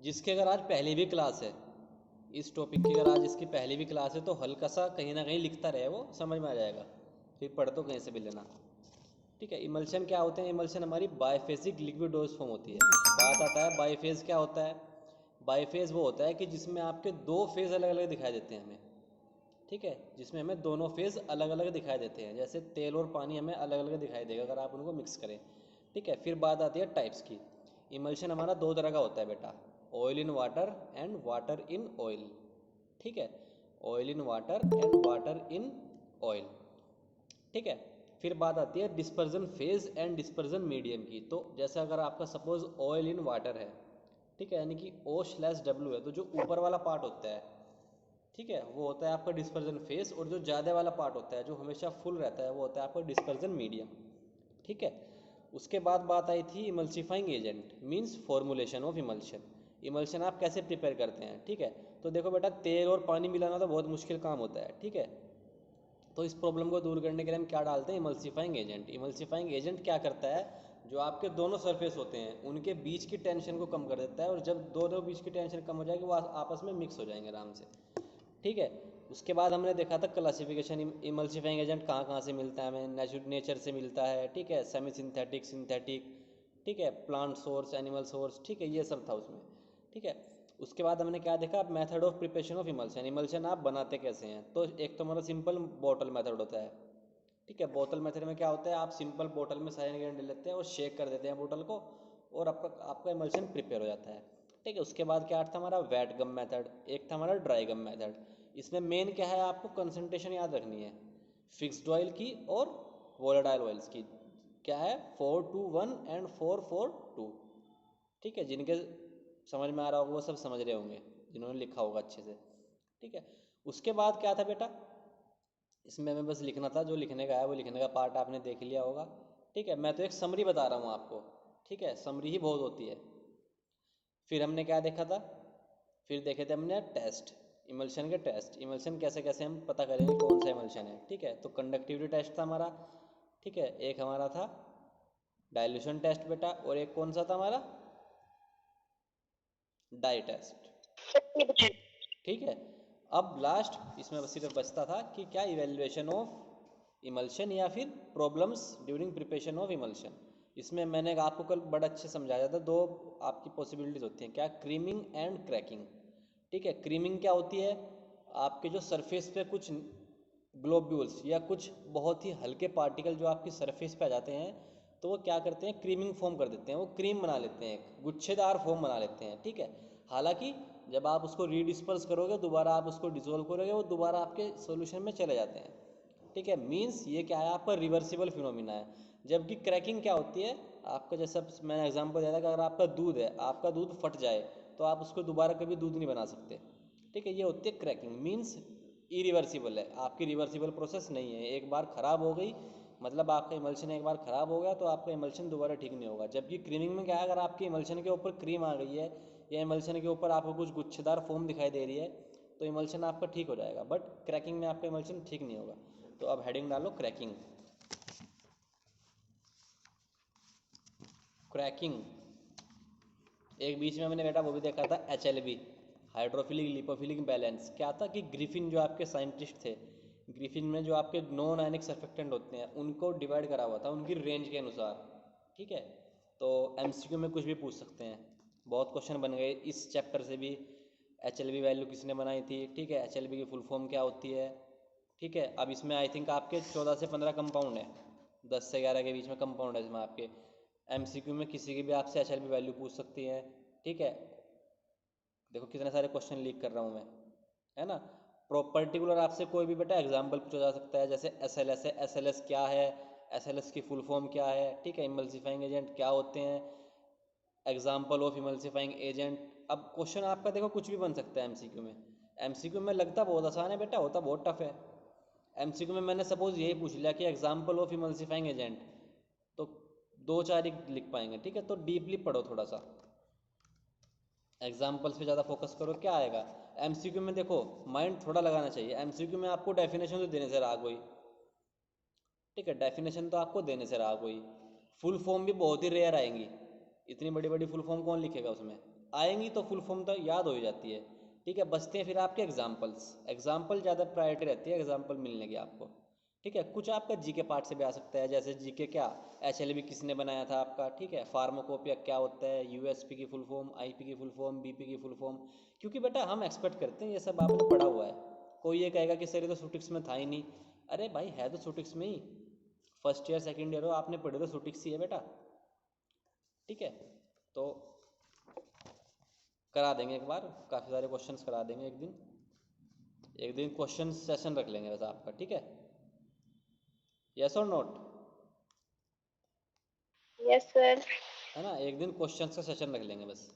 जिसके अगर आज पहली भी क्लास है, इस टॉपिक की अगर आज इसकी पहली भी क्लास है, तो हल्का सा कहीं ना कहीं लिखता रहे, वो समझ में आ जाएगा, फिर पढ़ तो कहीं से भी लेना। ठीक है। इमल्शन क्या होते हैं? इमल्शन हमारी बायफेजिक लिक्विडोज फॉर्म होती है। बात आता है बायफेज क्या होता है। बायफेज वो होता है कि जिसमें आपके दो फेज अलग अलग दिखाई देते हैं हमें। ठीक है, जिसमें हमें दोनों फेज अलग अलग दिखाई देते हैं, जैसे तेल और पानी हमें अलग अलग दिखाई देगा अगर आप उनको मिक्स करें। ठीक है। फिर बात आती है टाइप्स की। इमल्शन हमारा दो तरह का होता है बेटा, oil in water and water in oil. ठीक है, oil in water and water in oil. ठीक है। फिर बात आती है dispersion phase and dispersion medium की। तो जैसे अगर आपका सपोज ऑयल इन वाटर है, ठीक है, यानी कि O/W है, तो जो ऊपर वाला पार्ट होता है, ठीक है, वो होता है आपका डिस्पर्जन फेस, और जो ज़्यादा वाला पार्ट होता है जो हमेशा फुल रहता है वो होता है आपका डिस्पर्जन मीडियम। ठीक है। उसके बाद बात आई थी emulsifying agent means formulation of emulsion. Emulsion आप कैसे प्रिपेयर करते हैं? ठीक है, तो देखो बेटा, तेल और पानी मिलाना तो बहुत मुश्किल काम होता है। ठीक है, तो इस प्रॉब्लम को दूर करने के लिए हम क्या डालते हैं? Emulsifying agent. इमल्सिफाइंग एजेंट क्या करता है? जो आपके दोनों सरफेस होते हैं उनके बीच की टेंशन को कम कर देता है, और जब दोनों बीच की टेंशन कम हो जाएगी वो आपस में मिक्स हो जाएंगे आराम से। ठीक है। उसके बाद हमने देखा था क्लासिफिकेशन, इमल्सिफाइंग एजेंट कहाँ कहाँ से मिलता है हमें। नेचर से मिलता है, ठीक है, सेमी सिंथेटिक, सिंथेटिक, ठीक है, प्लांट सोर्स, एनिमल सोर्स, ठीक है, ये सब था उसमें। ठीक है। उसके बाद हमने क्या देखा? Method of preparation of emulsion. Emulsion आप बनाते कैसे हैं? तो एक तो हमारा सिंपल बॉटल मेथड होता है। ठीक है, बोतल मेथड में क्या होता है? आप सिंपल बोतल में सारे इंग्रेडिएंट ले लेते हैं और शेक कर देते हैं बोतल को, और आपका आपका इमल्शन प्रिपेयर हो जाता है। ठीक है। उसके बाद क्या था हमारा? वेट गम मेथड, एक था हमारा ड्राई गम मेथड। इसमें मेन क्या है? आपको कंसंट्रेशन याद रखनी है फिक्स्ड ऑयल की और वोलेटाइल ऑयल्स की। क्या है? 4:1 एंड 4:4:2। ठीक है, जिनके समझ में आ रहा होगा वो सब समझ रहे होंगे, जिन्होंने लिखा होगा अच्छे से। ठीक है। उसके बाद क्या था बेटा? इसमें हमें बस लिखना था, जो लिखने का है वो लिखने का पार्ट आपने देख लिया होगा। ठीक है, मैं तो एक समरी बता रहा हूँ आपको। ठीक है, समरी ही बहुत होती है। फिर हमने क्या देखा था? फिर देखे थे हमने टेस्ट, इमल्शन के टेस्ट। इमल्शन कैसे कैसे हम पता करेंगे कौन सा इमल्शन है। ठीक है, तो कंडक्टिविटी टेस्ट था हमारा। ठीक है, एक हमारा था डाइल्यूशन टेस्ट बेटा, और एक कौन सा था हमारा? Dye test. ठीक है। अब लास्ट इसमें सिर्फ बचता था कि क्या इवेल्युएशन ऑफ इमल्शन या फिर problems during preparation of emulsion. इसमें मैंने आपको कल बड़ा अच्छे समझाया था, दो आपकी पॉसिबिलिटीज होती हैं, क्या? Creaming and cracking. ठीक है, क्रीमिंग क्या होती है? आपके जो सरफेस पे कुछ ग्लोब्यूल्स या कुछ बहुत ही हल्के पार्टिकल जो आपकी सरफेस पे आ जाते हैं, तो वो क्या करते हैं? क्रीमिंग फॉर्म कर देते हैं, वो क्रीम बना लेते हैं, एक गुच्छेदार फॉर्म बना लेते हैं। ठीक है। हालांकि जब आप उसको रीडिस्पर्स करोगे, दोबारा आप उसको डिसॉल्व करोगे, वो दोबारा आपके सॉल्यूशन में चले जाते हैं। ठीक है, मीन्स ये क्या है? आपका रिवर्सिबल फिनोमिना है। जबकि क्रैकिंग क्या होती है? आपका जैसा मैंने एग्जांपल दिया था कि अगर आपका दूध है, आपका दूध फट जाए, तो आप उसको दोबारा कभी दूध नहीं बना सकते। ठीक है, ये होती है क्रैकिंग, मीन्स इरिवर्सिबल है, आपकी रिवर्सिबल प्रोसेस नहीं है। एक बार ख़राब हो गई, मतलब आपका इमल्शन एक बार ख़राब हो गया तो आपका इमल्शन दोबारा ठीक नहीं होगा। जबकि क्रीमिंग में क्या है? अगर आपकी इमल्शन के ऊपर क्रीम आ गई है या इमल्शन के ऊपर आपको कुछ गुच्छेदार फोम दिखाई दे रही है, तो इमल्शन आपका ठीक हो जाएगा। बट क्रैकिंग में आपका इमल्शन ठीक नहीं होगा। तो अब हेडिंग डालो क्रैकिंग। क्रैकिंग। एक बीच में मैंने बेटा वो भी देखा था, HLB, हाइड्रोफिलिक लिपोफिलिक बैलेंस। क्या था कि ग्रिफिन जो आपके साइंटिस्ट थे, ग्रिफिन में जो आपके नॉन आयनिक सर्फेक्टेंट होते हैं उनको डिवाइड करा हुआ था उनकी रेंज के अनुसार। ठीक है, तो MCQ में कुछ भी पूछ सकते हैं, बहुत क्वेश्चन बन गए इस चैप्टर से भी। HLB वैल्यू किसने बनाई थी? ठीक है, HLB की फुल फॉर्म क्या होती है? ठीक है, अब इसमें आई थिंक आपके 14 से 15 कंपाउंड है, 10 से 11 के बीच में कंपाउंड है इसमें आपके। MCQ में किसी की भी आपसे HLB वैल्यू पूछ सकती है। ठीक है, देखो कितने सारे क्वेश्चन लीक कर रहा हूँ मैं, है ना। पर्टिकुलर आपसे कोई भी बेटा एग्जाम्पल पूछा जा सकता है, जैसे SLS है, SLS क्या है, SLS की फुल फॉर्म क्या है, ठीक है, इमल्सिफाइंग एजेंट क्या होते हैं, एग्जाम्पल ऑफ इमल्सिफाइंग एजेंट। अब क्वेश्चन आपका देखो कुछ भी बन सकता है MCQ में। MCQ में लगता बहुत आसान है बेटा, होता बहुत टफ है। MCQ में मैंने सपोज यही पूछ लिया कि एग्जाम्पल ऑफ इमल्सिफाइंग एजेंट, तो दो चार ही लिख पाएंगे। ठीक है, तो डीपली पढ़ो थोड़ा सा, एग्जाम्पल्स पे ज़्यादा फोकस करो, क्या आएगा। MCQ में देखो माइंड थोड़ा लगाना चाहिए। MCQ में आपको डेफिनेशन तो देने से रहा कोई, ठीक है, डेफिनेशन तो आपको देने से रहा कोई। फुल फॉर्म भी बहुत ही रेयर आएंगी, इतनी बड़ी बड़ी फुल फॉर्म कौन लिखेगा उसमें। आएंगी तो फुल फॉर्म तो याद हो ही जाती है। ठीक है, बचते हैं फिर आपके एग्जाम्पल्स। एग्जाम्पल ज़्यादा प्रायोरिटी रहती है एग्जाम्पल मिलने की आपको। ठीक है, कुछ आपका जीके पार्ट से भी आ सकता है, जैसे जीके क्या, एचएलबी किसने बनाया था आपका। ठीक है, फार्माकोपिया क्या होता है, यूएसपी की फुल फॉर्म, आईपी की फुल फॉर्म, बीपी की फुल फॉर्म। क्योंकि बेटा हम एक्सपेक्ट करते हैं ये सब आपने पढ़ा हुआ है। कोई ये कहेगा कि सर ये तो सुटिक्स में था ही नहीं। अरे भाई है तो सुटिक्स में ही, फर्स्ट ईयर सेकेंड ईयर हो आपने पढ़े तो सुटिक्स ही है बेटा। ठीक है, तो करा देंगे एक बार, काफ़ी सारे क्वेश्चंस करा देंगे एक दिन। एक दिन क्वेश्चन सेशन रख लेंगे वैसे आपका। ठीक है, यस और नोट, यस सर। है ना, एक दिन क्वेश्चंस का सेशन रख लेंगे बस।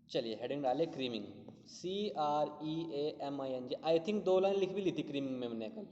चलिए हेडिंग डाले creaming, CREAMING। I think 2 line लिख भी ली थी क्रीमिंग में मैंने कल,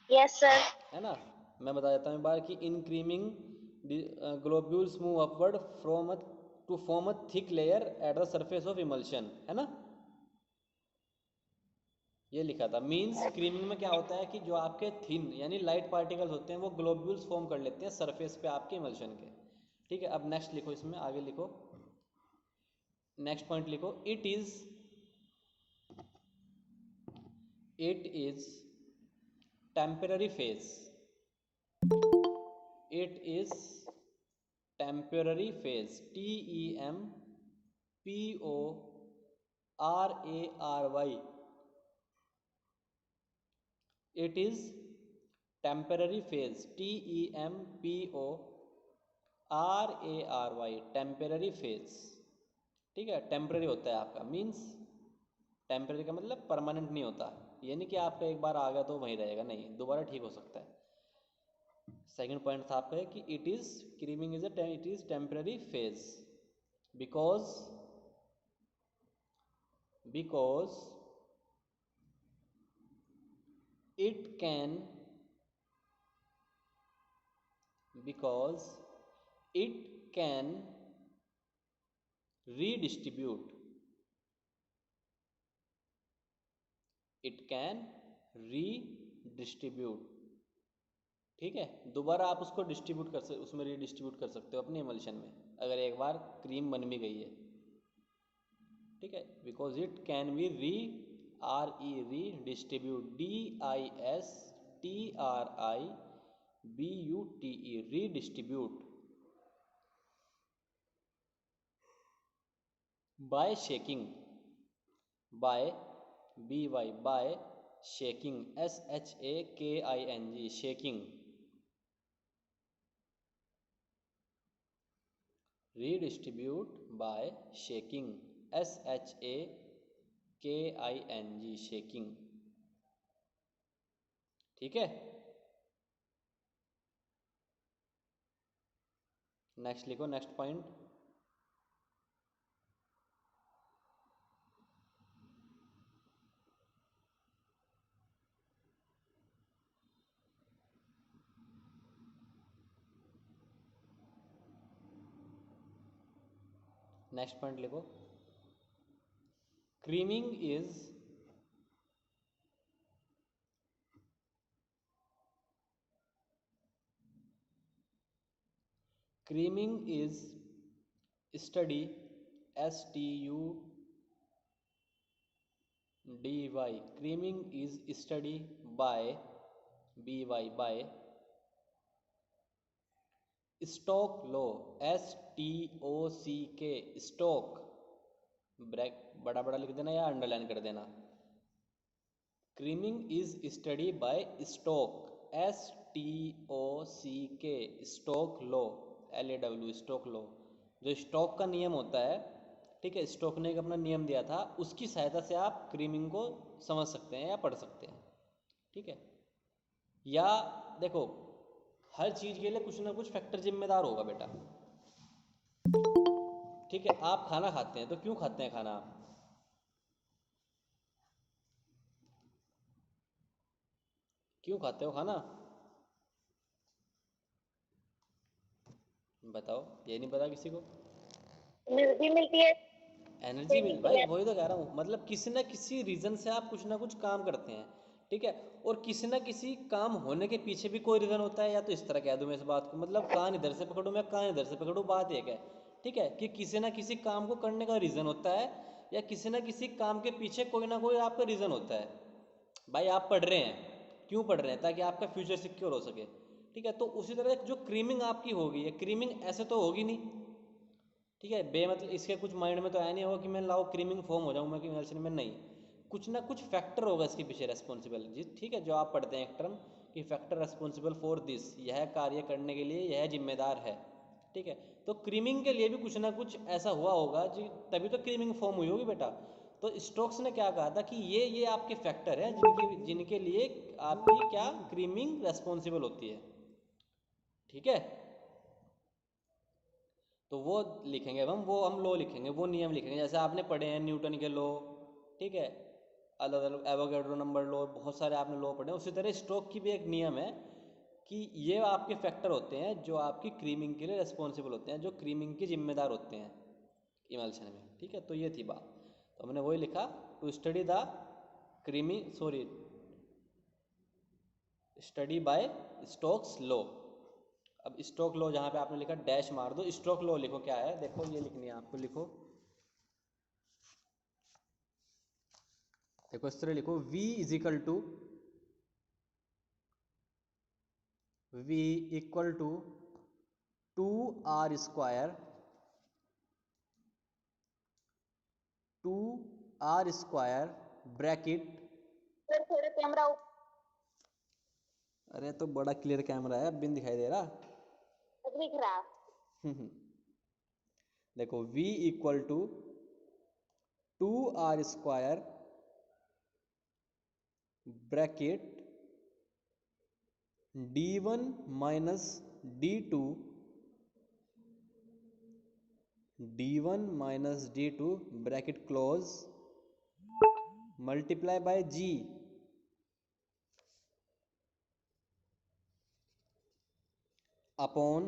यस सर। है ना। मैं बता देता हूँ एक बार कि in creaming globules move upward from to form a thick layer at the surface of emulsion, है ना। ये लिखा था। मींस क्रीमिंग में क्या होता है कि जो आपके थिन यानी लाइट पार्टिकल्स होते हैं वो ग्लोब्यूल्स फॉर्म कर लेते हैं सरफेस पे आपके इमल्शन के। ठीक है, अब नेक्स्ट लिखो, इसमें आगे लिखो, नेक्स्ट पॉइंट लिखो, it is temporary phase, it is temporary phase, TEMPORARY, it is temporary phase, TEMPORARY, temporary phase. ठीक है, टेम्पररी होता है आपका, मीन्स टेम्पररी का मतलब परमानेंट नहीं होता। ये नहीं कि आपका एक बार आ गया तो वहीं रहेगा, नहीं, दोबारा ठीक हो सकता है। सेकंड पॉइंट था आपका कि it is creaming is it is temporary phase because because it can because it can redistribute, it can redistribute। ठीक है, दोबारा आप उसको डिस्ट्रीब्यूट कर सकते, उसमें रीडिस्ट्रीब्यूट कर सकते हो अपने इमल्शन में, अगर एक बार क्रीम बन भी गई है। ठीक है, because it can be re distribute, DISTRIBUTE, redistribute, by shaking, by by shaking, SHAKING, shaking, redistribute by shaking, SHAKING, shaking. ठीक है, नेक्स्ट लिखो, नेक्स्ट पॉइंट, नेक्स्ट पॉइंट लिखो, creaming is creaming is study, STUDY, creaming is study by by Stoke law, STOCK, Stoke, ब्रैक बड़ा बड़ा लिख देना या अंडरलाइन कर देना। Creaming is study by Stoke, STOCK, Stoke law, LAW, Stoke law. जो स्टोक का नियम होता है, ठीक है, स्टोक ने एक अपना नियम दिया था, उसकी सहायता से आप क्रीमिंग को समझ सकते हैं या पढ़ सकते हैं। ठीक है, या देखो हर चीज़ के लिए कुछ ना कुछ फैक्टर जिम्मेदार होगा बेटा। ठीक है, आप खाना खाते हैं तो क्यों खाते हैं खाना आप, क्यों खाते हो खाना, बताओ, ये नहीं पता किसी को। एनर्जी मिलती है। एनर्जी मिल, भाई वही तो कह रहा हूँ, मतलब किसी ना किसी रीज़न से आप कुछ ना कुछ काम करते हैं। ठीक है। और किसी ना किसी काम होने के पीछे भी कोई रीज़न होता है, या तो इस तरह कह दूँ मैं इस बात को, मतलब कान इधर से पकड़ूँ मैं कान इधर से पकड़ूँ, बात एक है। ठीक है, कि किसी ना किसी काम को करने का रीज़न होता है, या किसी ना किसी काम के पीछे कोई ना कोई आपका रीज़न होता है। भाई आप पढ़ रहे हैं, क्यों पढ़ रहे हैं? ताकि आपका फ्यूचर सिक्योर हो सके। ठीक है, तो उसी तरह जो क्रीमिंग आपकी होगी, ये क्रीमिंग ऐसे तो होगी नहीं। ठीक है, बे मतलब इसके कुछ माइंड में तो आया नहीं होगा कि मैं लाओ क्रीमिंग फॉर्म हो जाऊँ मैं कि इमल्शन में, नहीं। कुछ ना कुछ फैक्टर होगा इसके पीछे रेस्पॉन्सिबल जी। ठीक है, जो आप पढ़ते हैं एक टर्म कि फैक्टर रेस्पॉन्सिबल फॉर दिस, यह कार्य करने के लिए यह जिम्मेदार है। ठीक है, तो क्रीमिंग के लिए भी कुछ ना कुछ ऐसा हुआ होगा जी, तभी तो क्रीमिंग फॉर्म हुई होगी बेटा। तो स्टोक्स ने क्या कहा था कि ये आपके फैक्टर हैं जिनके लिए आपकी क्या क्रीमिंग रेस्पॉन्सिबल होती है। ठीक है, तो वो लिखेंगे हम लॉ लिखेंगे, वो नियम लिखेंगे, जैसे आपने पढ़े हैं न्यूटन के लॉ। ठीक है, अलग अलग एवोगैड्रो नंबर लॉ, बहुत सारे आपने लॉ पढ़े हैं। उसी तरह स्टोक की भी एक नियम है कि ये आपके फैक्टर होते हैं जो आपकी क्रीमिंग के लिए रिस्पॉन्सिबल होते हैं, जो क्रीमिंग के जिम्मेदार होते हैं इमल्शन में। ठीक है, तो ये थी बात। तो हमने वही लिखा, to study the creaming, sorry, study by Stokes law. अब स्टोक लॉ जहाँ पे आपने लिखा डैश मार दो, स्टोक लॉ लिखो क्या है, देखो ये लिखनी है आपको, लिखो देखो इस तरह लिखो, V is equal to V equal to 2R square bracket. Sir थोड़ा कैमरा अरे तो बड़ा क्लियर कैमरा है, अब बिन दिखाई दे रहा। ऊपर दिख रहा। देखो V equal to 2R bracket D1 minus D2, D1 minus D2 bracket close, multiply by G upon,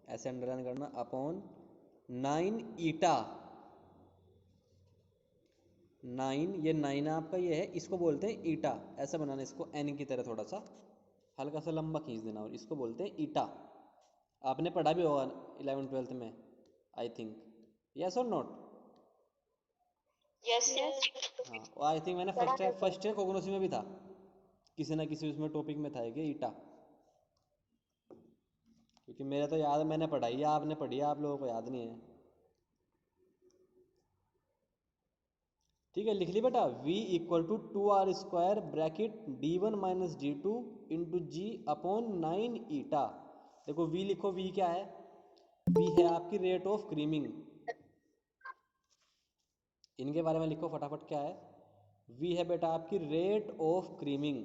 ऐसे अंडरलाइन करना, अपॉन 9 ईटा। 9, ये 9 आपका ये है, इसको बोलते हैं ईटा। ऐसा बनाना इसको एन की तरह, थोड़ा सा हल्का सा लंबा खींच देना, और इसको बोलते हैं ईटा। आपने पढ़ा भी होगा 11th-12th में, आई थिंक, यस और नॉट? Yes yes. हाँ, और आई थिंक मैंने पढ़ा है सर। फर्स्ट ईयर कोगनोसी में भी था, किसी ना किसी उसमें टॉपिक में था कि ईटा। क्योंकि मेरे तो याद है, मैंने पढ़ाई है, आपने पढ़ी है, आप लोगों को याद नहीं है। ठीक है, लिख ली बेटा, V equal to 2R bracket D1 minus D2 into G upon 9 eta. देखो V लिखो, V क्या है? V है आपकी रेट ऑफ क्रीमिंग। इनके बारे में लिखो फटाफट, क्या है? V है बेटा आपकी रेट ऑफ क्रीमिंग।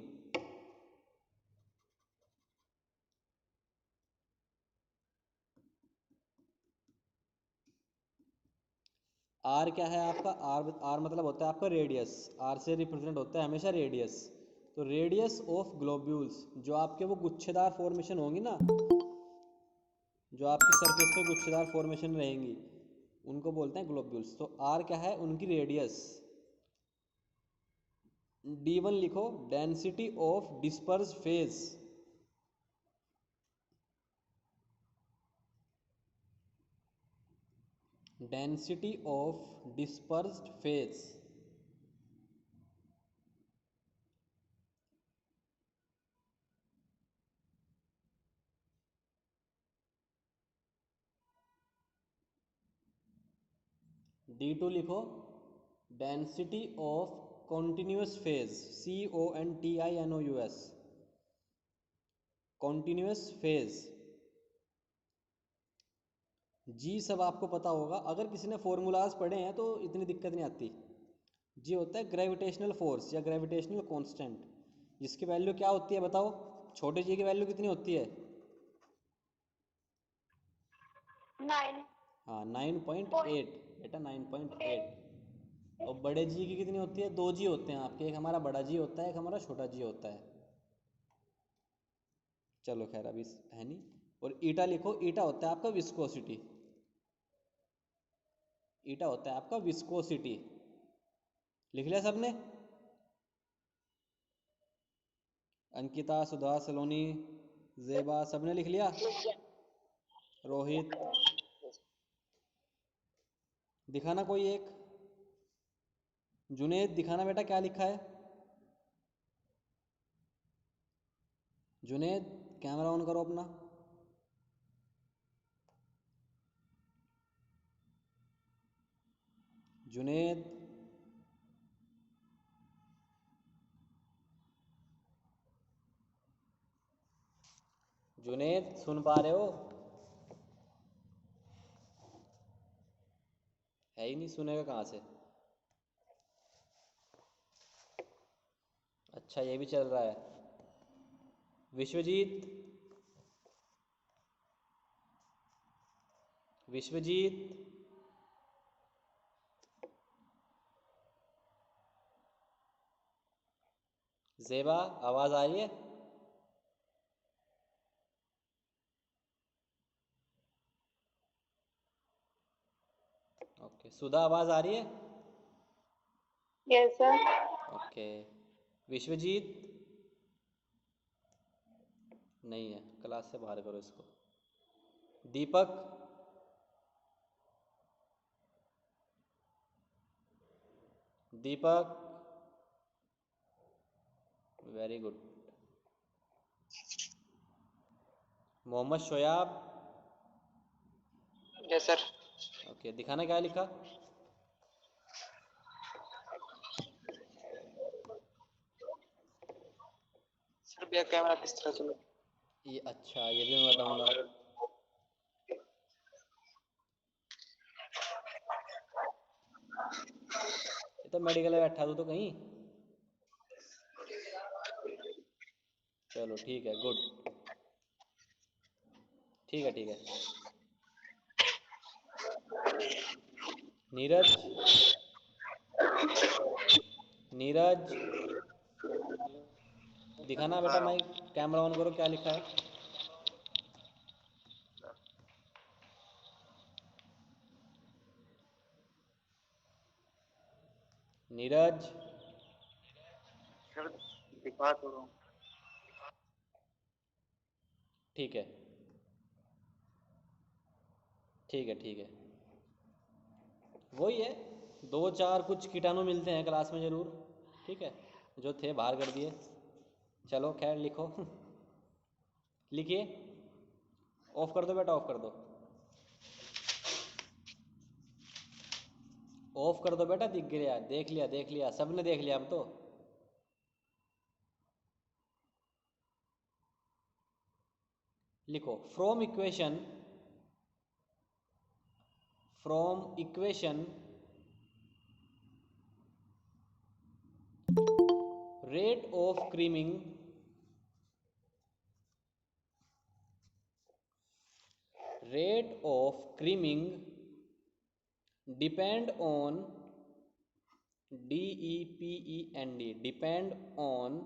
R क्या है आपका? R मतलब होता है आपका रेडियस, R से रिप्रेजेंट होता है हमेशा रेडियस। तो रेडियस ऑफ ग्लोब्यूल्स, जो आपके वो गुच्छेदार फॉर्मेशन होंगी ना, जो आपकी सरफेस पे गुच्छेदार फॉर्मेशन रहेंगी, उनको बोलते हैं ग्लोब्यूल्स। तो R क्या है? उनकी रेडियस। D1 लिखो, density of disperse phase. Density of dispersed phase. D2 लिखो, density of continuous phase, CONTINOUS, continuous phase. जी सब आपको पता होगा, अगर किसी ने फॉर्मूलाज पढ़े हैं तो इतनी दिक्कत नहीं आती। जी होता है ग्रेविटेशनल फोर्स या ग्रेविटेशनल कांस्टेंट, जिसकी वैल्यू क्या होती है बताओ? छोटे जी की वैल्यू कितनी होती है? 9। हाँ, 9.8 बेटा, 9.8। और बड़े जी की कितनी होती है? 2 जी होते हैं आपके, एक हमारा बड़ा जी होता है, एक हमारा छोटा जी होता है। चलो खैर अभी है नहीं। और ईटा लिखो, ईटा होता है आपका विस्कोसिटी। ईटा होता है आपका विस्कोसिटी। लिख लिया सबने? अंकिता, सुधा, सलोनी, जेबा, सबने लिख लिया? रोहित, दिखाना कोई एक। जुनेद, दिखाना बेटा क्या लिखा है। जुनेद, कैमरा ऑन करो अपना। जुनेद, जुनेद सुन पा रहे हो? है ही नहीं, सुनेगा कहाँ से। अच्छा ये भी चल रहा है। विश्वजीत, विश्वजीत, जेबा, आवाज आ रही है? ओके, सुधा आवाज आ रही है? Yes sir. ओके, विश्वजीत नहीं है, क्लास से बाहर करो इसको। Deepak, Deepak, very good. Mohammad Shoaib, yes sir. Okay, दिखाना क्या लिखा। सर बैक कैमरा किस तरह चलो? ये अच्छा, ये भी मैं बताऊंगा। ये तो मेडिकल में बैठा तो कहीं। चलो ठीक है, गुड, ठीक है ठीक है। नीरज, नीरज, दिखाना बेटा, माइक कैमरा ऑन करो, क्या लिखा है। नीरज, सर दिखा तो रहा हूँ। ठीक है ठीक है ठीक है। वही है, दो चार कुछ कीटाणु मिलते हैं क्लास में ज़रूर, ठीक है, जो थे बाहर कर दिए। चलो खैर लिखो। लिखिए, ऑफ कर दो बेटा, ऑफ कर दो, ऑफ कर दो बेटा। दिख गया, देख लिया देख लिया, सबने देख लिया अब तो। लिखो, from equation rate of creaming depend on depend on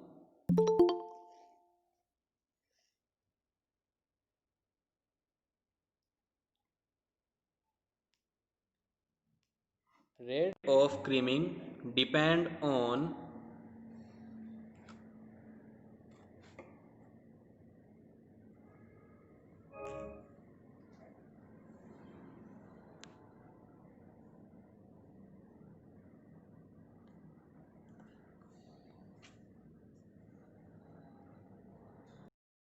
rate of creaming depend on